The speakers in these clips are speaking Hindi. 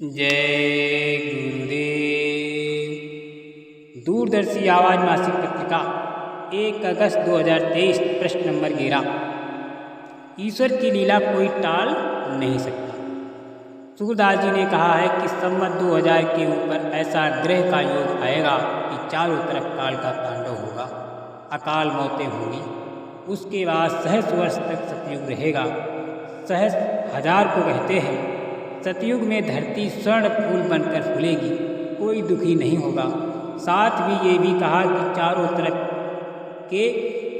जय गुरुदेव। दूरदर्शी आवाज मासिक पत्रिका 1 अगस्त 2023 प्रश्न नंबर 11। ईश्वर की लीला कोई टाल नहीं सकता। सूरदास जी ने कहा है कि संवत 2000 के ऊपर ऐसा ग्रह का योग आएगा कि चारों तरफ काल का तांडव होगा, अकाल मौतें होंगी। उसके बाद सहस्र वर्ष तक सतयुग रहेगा। सहस्र हजार को कहते हैं। सतयुग में धरती स्वर्ण फूल बनकर फूलेगी, कोई दुखी नहीं होगा। साथ भी ये भी कहा कि चारों तरफ के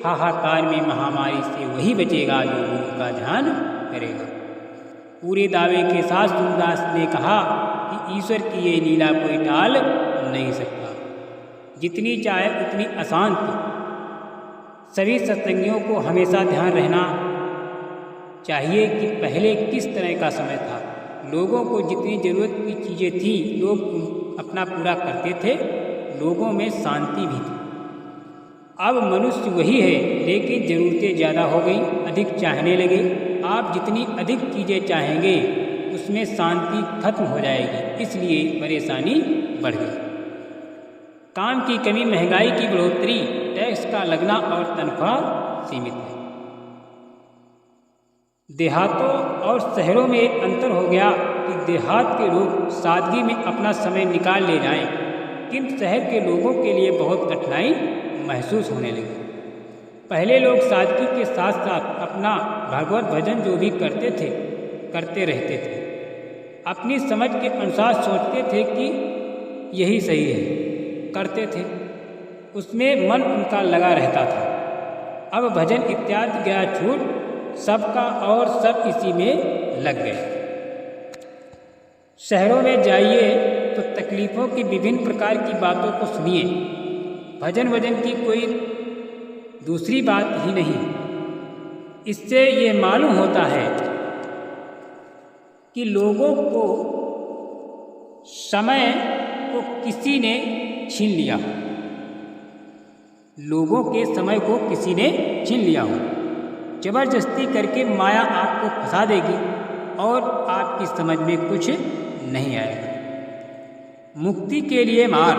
हाहाकार में महामारी से वही बचेगा जो गुरु का ध्यान करेगा। पूरे दावे के साथ सूरदास ने कहा कि ईश्वर की ये लीला कोई टाल नहीं सकता। जितनी चाहे उतनी अशांति। सभी सत्संगियों को हमेशा ध्यान रहना चाहिए कि पहले किस तरह का समय था। लोगों को जितनी ज़रूरत की चीज़ें थी लोग अपना पूरा करते थे, लोगों में शांति भी थी। अब मनुष्य वही है, लेकिन ज़रूरतें ज़्यादा हो गई, अधिक चाहने लगे। आप जितनी अधिक चीज़ें चाहेंगे उसमें शांति खत्म हो जाएगी, इसलिए परेशानी बढ़ गई। काम की कमी, महंगाई की बढ़ोतरी, टैक्स का लगना और तनख्वाह सीमित है। देहातों और शहरों में एक अंतर हो गया कि देहात के लोग सादगी में अपना समय निकाल ले जाएं, किंतु शहर के लोगों के लिए बहुत कठिनाई महसूस होने लगी। पहले लोग सादगी के साथ साथ अपना भगवत भजन जो भी करते थे करते रहते थे। अपनी समझ के अनुसार सोचते थे कि यही सही है, करते थे, उसमें मन उनका लगा रहता था। अब भजन इत्यादि गया छूट, सबका और सब इसी में लग गए। शहरों में जाइए तो तकलीफ़ों की विभिन्न प्रकार की बातों को सुनिए। भजन की कोई दूसरी बात ही नहीं। इससे ये मालूम होता है कि लोगों को समय को किसी ने छीन लिया, लोगों के समय को किसी ने छीन लिया हो। जबरदस्ती करके माया आपको फंसा देगी और आपकी समझ में कुछ नहीं आएगा। मुक्ति के लिए मार,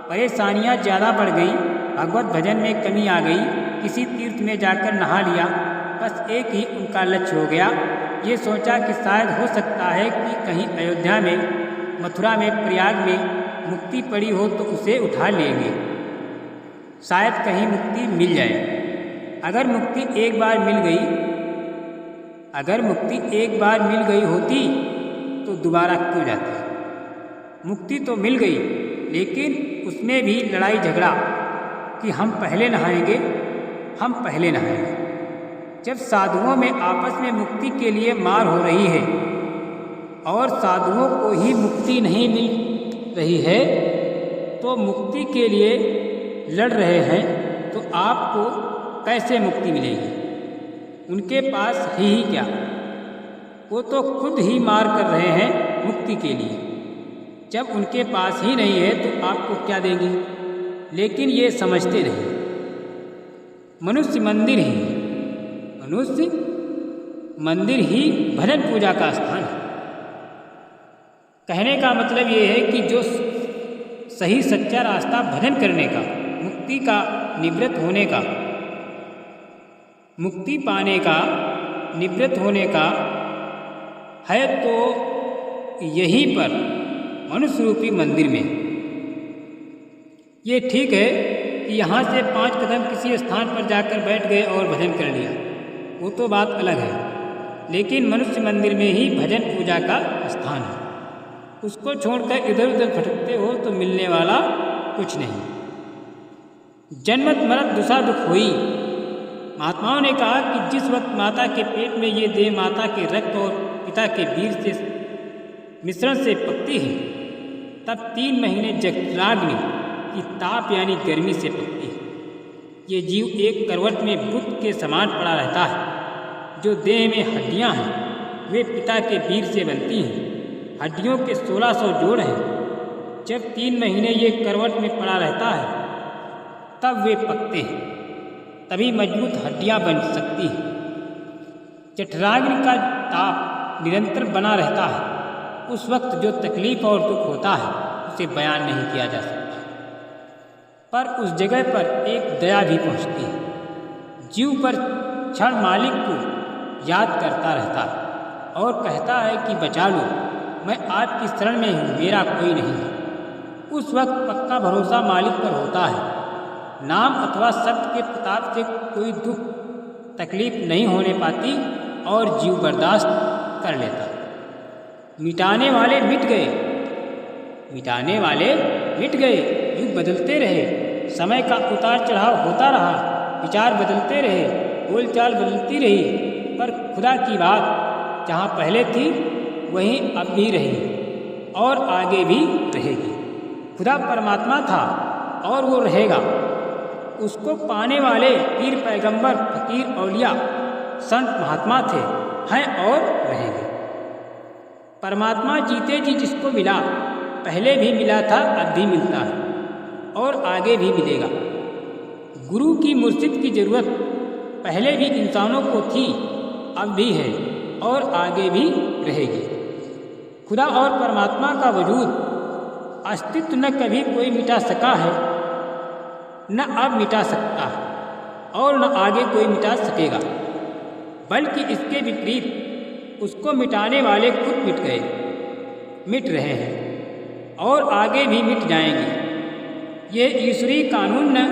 परेशानियां ज़्यादा बढ़ गई, भगवत भजन में कमी आ गई। किसी तीर्थ में जाकर नहा लिया, बस एक ही उनका लक्ष्य हो गया। ये सोचा कि शायद हो सकता है कि कहीं अयोध्या में, मथुरा में, प्रयाग में मुक्ति पड़ी हो तो उसे उठा लेंगे, शायद कहीं मुक्ति मिल जाए। अगर मुक्ति एक बार मिल गई होती तो दोबारा क्यों जाते। मुक्ति तो मिल गई, लेकिन उसमें भी लड़ाई झगड़ा कि हम पहले नहाएंगे। जब साधुओं में आपस में मुक्ति के लिए मार हो रही है और साधुओं को ही मुक्ति नहीं मिल रही है, तो मुक्ति के लिए लड़ रहे हैं, तो आपको कैसे मुक्ति मिलेगी। उनके पास है ही क्या, वो तो खुद ही मार कर रहे हैं मुक्ति के लिए। जब उनके पास ही नहीं है तो आपको क्या देंगे। लेकिन ये समझते नहीं। मनुष्य मंदिर ही भजन पूजा का स्थान है। कहने का मतलब ये है कि जो सही सच्चा रास्ता भजन करने का, मुक्ति का, निवृत्त होने का, मुक्ति पाने का, निवृत्त होने का है, तो यहीं पर मनुष्य रूपी मंदिर में। ये ठीक है कि यहाँ से 5 कदम किसी स्थान पर जाकर बैठ गए और भजन कर लिया, वो तो बात अलग है। लेकिन मनुष्य मंदिर में ही भजन पूजा का स्थान है। उसको छोड़कर इधर उधर भटकते हो तो मिलने वाला कुछ नहीं। जन्मत मरत दुसा दुख हुई। महात्माओं ने कहा कि जिस वक्त माता के पेट में ये देह माता के रक्त और पिता के वीर से मिश्रण से पकती है, तब 3 महीने जठराग्नि की ताप यानी गर्मी से पकती है। ये जीव एक करवट में बुत के समान पड़ा रहता है। जो देह में हड्डियां हैं वे पिता के वीर से बनती हैं। हड्डियों के 1600 जोड़ हैं। जब 3 महीने ये करवट में पड़ा रहता है तब वे पकते हैं, तभी मजबूत हड्डियां बन सकती हैं। जठराग्नि का ताप निरंतर बना रहता है। उस वक्त जो तकलीफ़ और दुख होता है उसे बयान नहीं किया जा सकता। पर उस जगह पर एक दया भी पहुँचती है। जीव पर क्षण मालिक को याद करता रहता है और कहता है कि बचा लो, मैं आपकी शरण में हूँ, मेरा कोई नहीं है। उस वक्त पक्का भरोसा मालिक पर होता है। नाम अथवा शब्द के प्रताप से कोई दुख तकलीफ नहीं होने पाती और जीव बर्दाश्त कर लेता। मिटाने वाले मिट गए, मिटाने वाले मिट गए, युग बदलते रहे, समय का उतार चढ़ाव होता रहा, विचार बदलते रहे, बोलचाल बदलती रही, पर खुदा की बात जहाँ पहले थी वहीं अब भी रही और आगे भी रहेगी। खुदा परमात्मा था और वो रहेगा। उसको पाने वाले पीर पैगंबर फकीर औलिया संत महात्मा थे, हैं और रहेंगे। परमात्मा जीते जी जिसको मिला, पहले भी मिला था, अब भी मिलता है और आगे भी मिलेगा। गुरु की मुर्शिद की ज़रूरत पहले भी इंसानों को थी, अब भी है और आगे भी रहेगी। खुदा और परमात्मा का वजूद अस्तित्व न कभी कोई मिटा सका है, न अब मिटा सकता है और न आगे कोई मिटा सकेगा, बल्कि इसके विपरीत उसको मिटाने वाले खुद मिट गए, मिट रहे हैं और आगे भी मिट जाएंगे। ये ईश्वरीय कानून न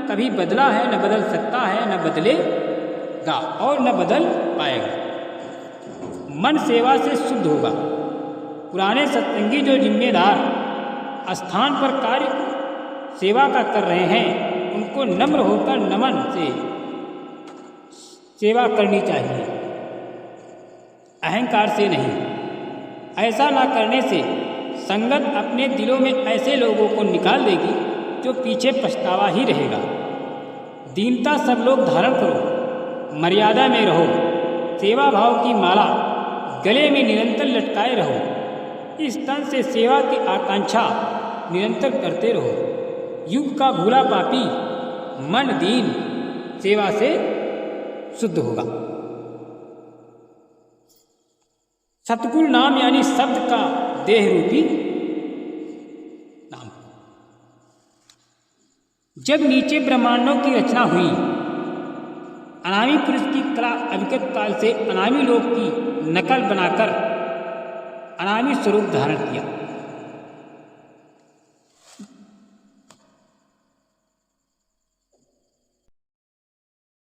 कभी बदला है, न बदल सकता है, न बदलेगा और न बदल पाएगा। मन सेवा से शुद्ध होगा। पुराने सत्संगी जो जिम्मेदार स्थान पर कार्य सेवा का कर रहे हैं, उनको नम्र होकर नमन से सेवा करनी चाहिए, अहंकार से नहीं। ऐसा ना करने से संगत अपने दिलों में ऐसे लोगों को निकाल देगी जो पीछे पछतावा ही रहेगा। दीनता सब लोग धारण करो, मर्यादा में रहो, सेवा भाव की माला गले में निरंतर लटकाए रहो। इस तन से सेवा की आकांक्षा निरंतर करते रहो। युग का भूला पापी मन दीन सेवा से शुद्ध होगा। सतगुरु नाम यानी शब्द का देह रूपी नाम। जब नीचे ब्रह्मांडों की रचना हुई, अनामी पुरुष की कला अविगत काल से अनामी लोक की नकल बनाकर अनामी स्वरूप धारण किया।